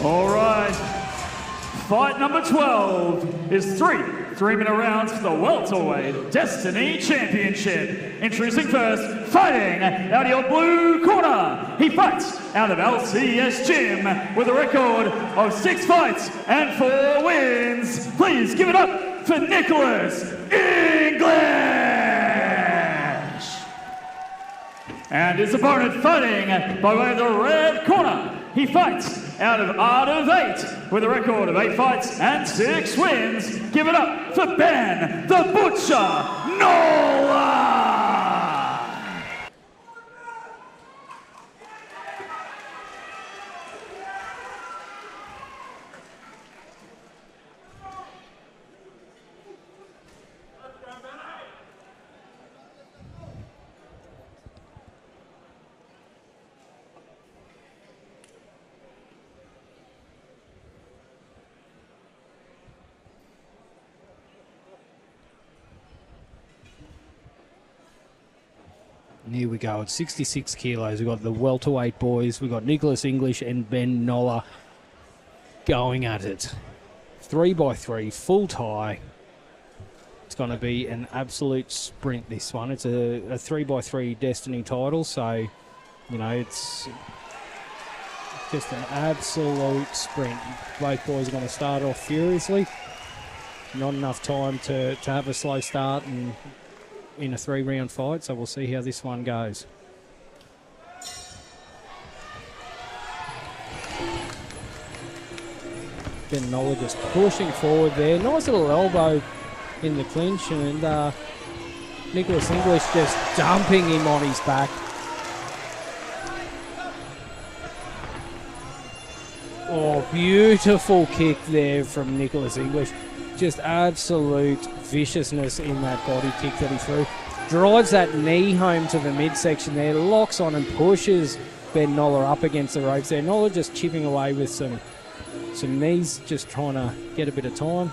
All right. Fight number 12 is three-minute rounds for the welterweight Destiny Championship. Introducing first, fighting out of your blue corner. He fights out of LCS Gym with a record of 6 fights and 4 wins. Please give it up for Nicholas English. And his opponent fighting by way of the red corner. He fights out of Art of 8 with a record of 8 fights and 6 wins. Give it up for Ben the Butcher Nollar. And here we go at 66 kilos. We've got the welterweight boys. We've got Nicholas English and Ben Nollar going at it. 3x3, full tie. It's going to be an absolute sprint, this one. It's a 3x3 Destiny title, so, you know, it's just an absolute sprint. Both boys are going to start off furiously. Not enough time to have a slow start and in a 3-round fight, so we'll see how this one goes. Ben Nollar just pushing forward there. Nice little elbow in the clinch, and Nicholas English just dumping him on his back. Oh, beautiful kick there from Nicholas English. Just absolute viciousness in that body kick that he threw. Drives that knee home to the midsection there, locks on and pushes Ben Nollar up against the ropes there. Nollar just chipping away with some knees, just trying to get a bit of time.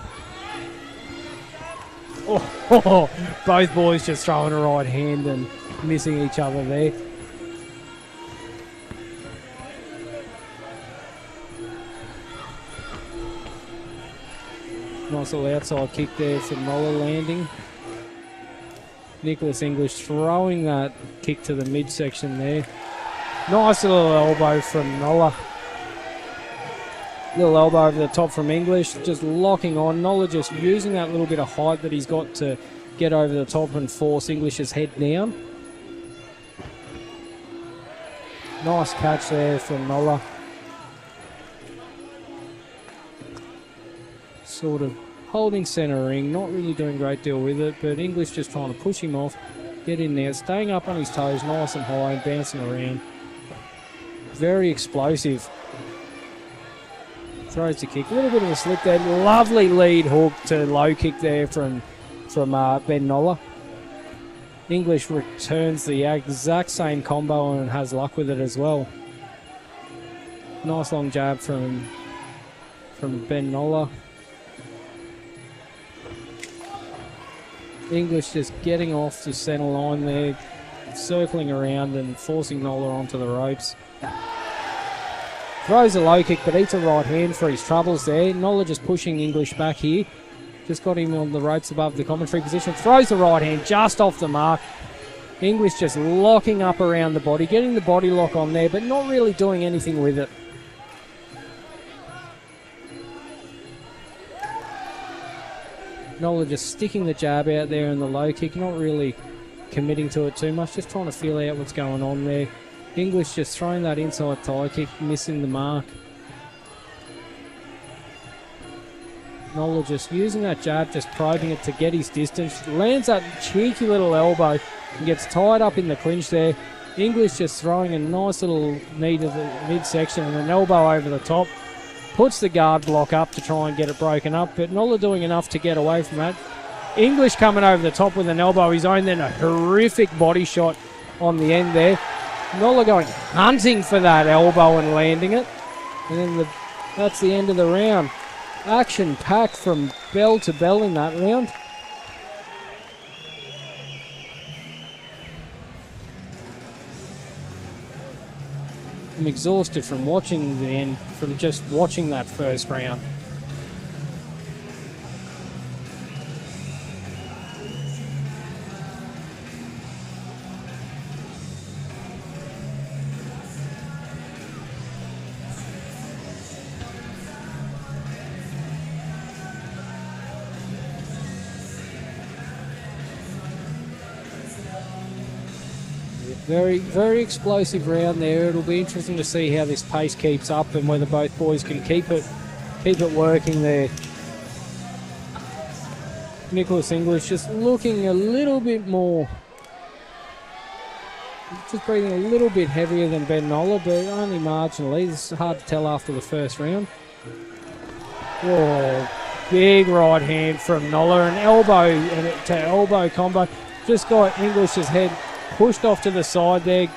Oh, both boys just throwing a right hand and missing each other there. Nice little outside kick there from Nollar landing. Nicholas English throwing that kick to the midsection there. Nice little elbow from Nollar. Little elbow over the top from English, just locking on. Nollar just using that little bit of height that he's got to get over the top and force English's head down. Nice catch there from Nollar. Sort of holding centre ring, not really doing a great deal with it, but English just trying to push him off, get in there, staying up on his toes nice and high and bouncing around. Very explosive. Throws the kick, a little bit of a slip there. Lovely lead hook to low kick there from Ben Nollar. English returns the exact same combo and has luck with it as well. Nice long jab from Ben Nollar. English just getting off the centre line there, circling around and forcing Nollar onto the ropes. Throws a low kick but eats a right hand for his troubles there. Nollar just pushing English back here. Just got him on the ropes above the commentary position. Throws the right hand just off the mark. English just locking up around the body, getting the body lock on there but not really doing anything with it. Nollar just sticking the jab out there in the low kick, not really committing to it too much, just trying to feel out what's going on there. English just throwing that inside thigh kick, missing the mark. Nollar just using that jab, just probing it to get his distance. Lands that cheeky little elbow and gets tied up in the clinch there. English just throwing a nice little knee to the midsection and an elbow over the top. Puts the guard block up to try and get it broken up, but Nollar doing enough to get away from that. English coming over the top with an elbow of his own, then a horrific body shot on the end there. Nollar going hunting for that elbow and landing it. And then that's the end of the round. Action-packed from bell to bell in that round. I'm exhausted from watching the end, from just watching that first round. Very, very explosive round there. It'll be interesting to see how this pace keeps up and whether both boys can keep it working there. Nicholas English just looking a little bit more, just breathing a little bit heavier than Ben Nollar, but only marginally. This is hard to tell after the first round. Whoa, big right hand from Nollar, an elbow and to elbow combo. Just got English's head pushed off to the side there,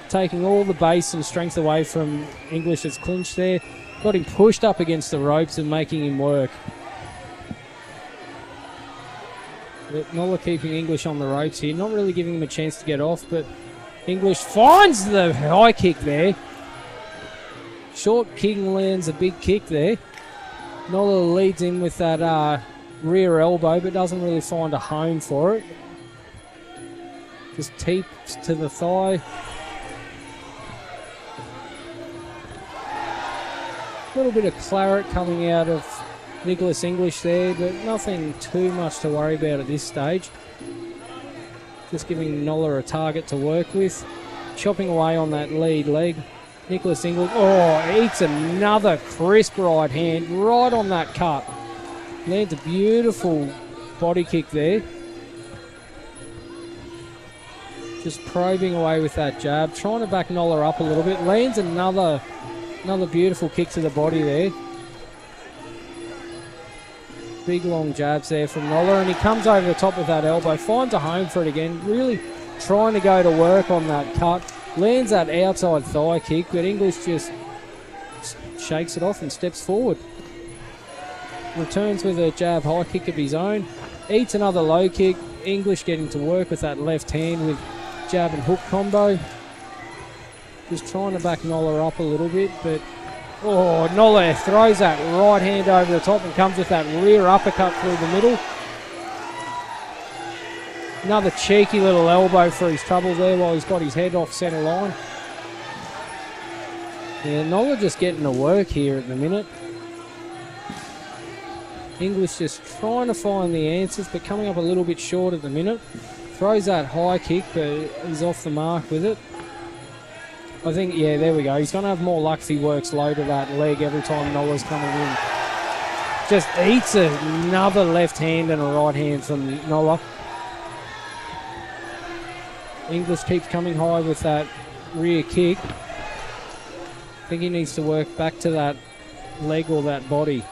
taking all the base and strength away from English's clinch there. Got him pushed up against the ropes and making him work. But Nollar keeping English on the ropes here, not really giving him a chance to get off, but English finds the high kick there. Short King lands a big kick there. Nollar leads in with that rear elbow, but doesn't really find a home for it. Just teeps to the thigh. A little bit of claret coming out of Nicholas English there, but nothing too much to worry about at this stage. Just giving Nollar a target to work with. Chopping away on that lead leg. Nicholas English, eats another crisp right hand right on that cut. Lands a beautiful body kick there. Just probing away with that jab, trying to back Nollar up a little bit. Lands another beautiful kick to the body there. Big long jabs there from Nollar, and he comes over the top with that elbow, finds a home for it again, really trying to go to work on that cut. Lands that outside thigh kick, but English just shakes it off and steps forward. Returns with a jab high kick of his own. Eats another low kick. English getting to work with that left hand with jab and hook combo. Just trying to back Nollar up a little bit, but Nollar throws that right hand over the top and comes with that rear uppercut through the middle. Another cheeky little elbow for his trouble there while he's got his head off centre line. Yeah, Nollar just getting to work here at the minute. English just trying to find the answers, but coming up a little bit short at the minute. Throws that high kick, but he's off the mark with it. I think, yeah, there we go. He's going to have more luck if he works low to that leg every time Nollar's coming in. Just eats another left hand and a right hand from Nollar. English keeps coming high with that rear kick. I think he needs to work back to that leg or that body.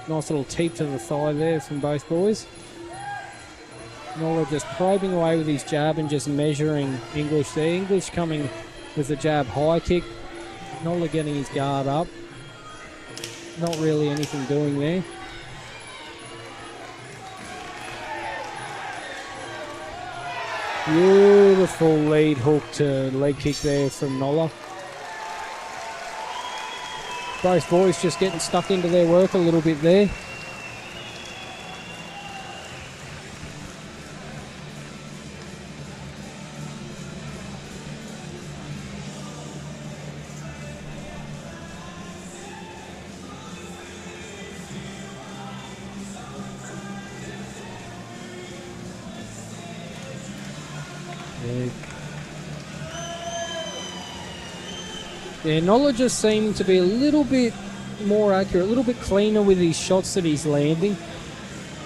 Nice little teep to the thigh there from both boys. Nollar just probing away with his jab and just measuring English there. English coming with the jab high kick. Nollar getting his guard up. Not really anything doing there. Beautiful lead hook to leg kick there from Nollar. Both boys just getting stuck into their work a little bit there. Yeah, Nollar just seemed to be a little bit more accurate, a little bit cleaner with his shots that he's landing.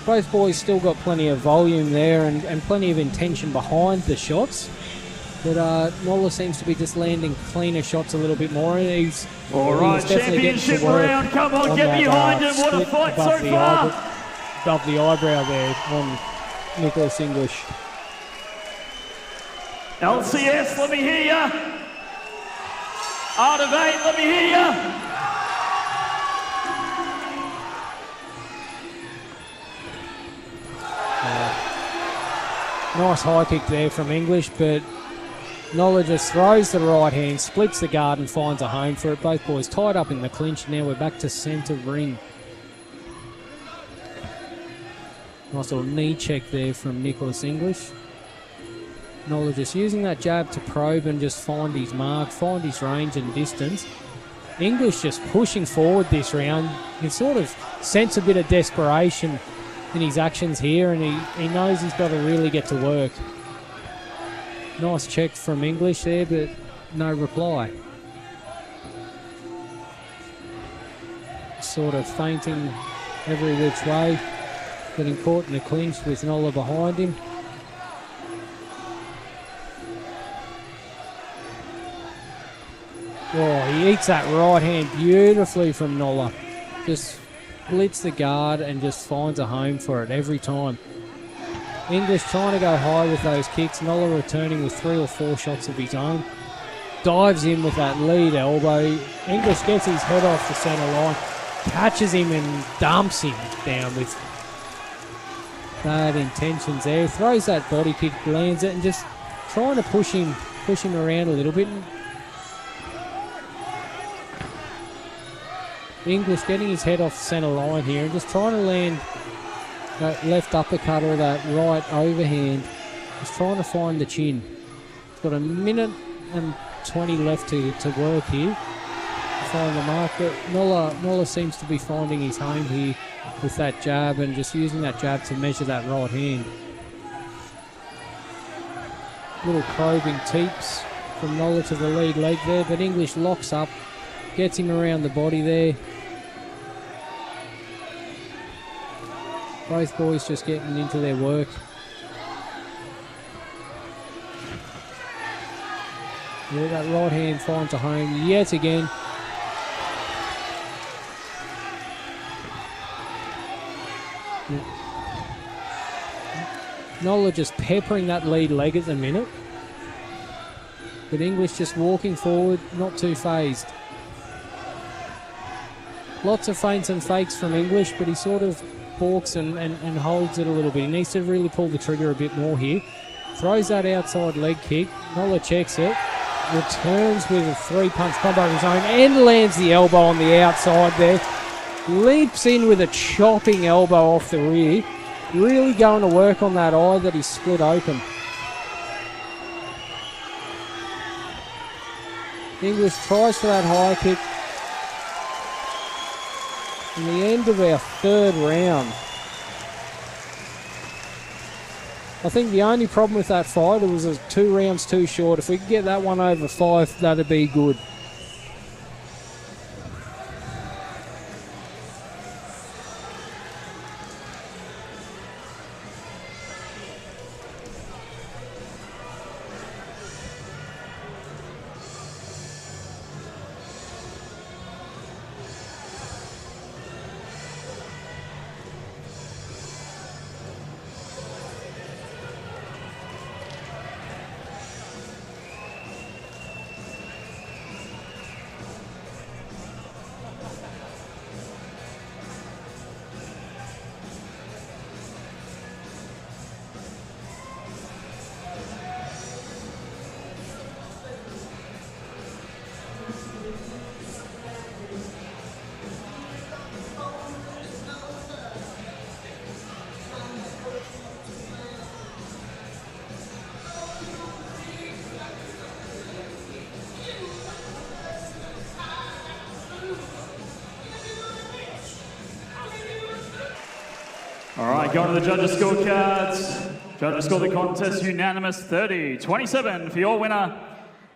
Both boys still got plenty of volume there and plenty of intention behind the shots. But Nollar seems to be just landing cleaner shots a little bit more. He's definitely championship round. Come on, get behind him. What a fight so far. Above the eyebrow there on Nicholas English. LCS, let me hear ya. Out of 8, let me hear ya. Nice high kick there from English, but Nollar just throws the right hand, splits the guard and finds a home for it. Both boys tied up in the clinch. Now we're back to centre ring. Nice little knee check there from Nicholas English. Nollar just using that jab to probe and just find his mark, find his range and distance. English just pushing forward this round. You can sort of sense a bit of desperation in his actions here, and he knows he's got to really get to work. Nice check from English there, but no reply. Sort of fainting every which way, getting caught in the clinch with Nollar behind him. Oh, he eats that right hand beautifully from Nollar. Just splits the guard and just finds a home for it every time. English trying to go high with those kicks. Nollar returning with 3 or 4 shots of his own. Dives in with that lead elbow. English gets his head off the centre line. Catches him and dumps him down with bad intentions there. Throws that body kick, lands it, and just trying to push him around a little bit. English getting his head off the centre line here and just trying to land that left uppercut or that right overhand. Just trying to find the chin. He's got a minute and 20 left to work here. To find the mark, but Nollar seems to be finding his home here with that jab and just using that jab to measure that right hand. Little probing teeps from Nollar to the lead leg there, but English locks up, gets him around the body there. Both boys just getting into their work. Yeah, that right hand finds a home yet again. Yeah. Nollar just peppering that lead leg at the minute. But English just walking forward, not too phased. Lots of feints and fakes from English, but he sort of balks and holds it a little bit. He needs to really pull the trigger a bit more here. Throws that outside leg kick. Nollar checks it. Returns with a 3-punch combo of his own and lands the elbow on the outside there. Leaps in with a chopping elbow off the rear. Really going to work on that eye that he split open. English tries for that high kick. In the end of our 3rd round. I think the only problem with that fight, it was 2 rounds too short. If we could get that one over 5, that'd be good. All right, going to the judges' scorecards. Judges score the contest unanimous 30-27 for your winner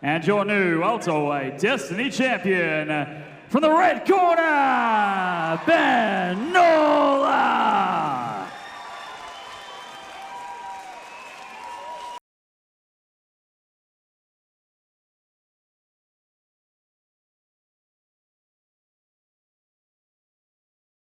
and your new welterweight Destiny champion from the red corner, Ben Nollar.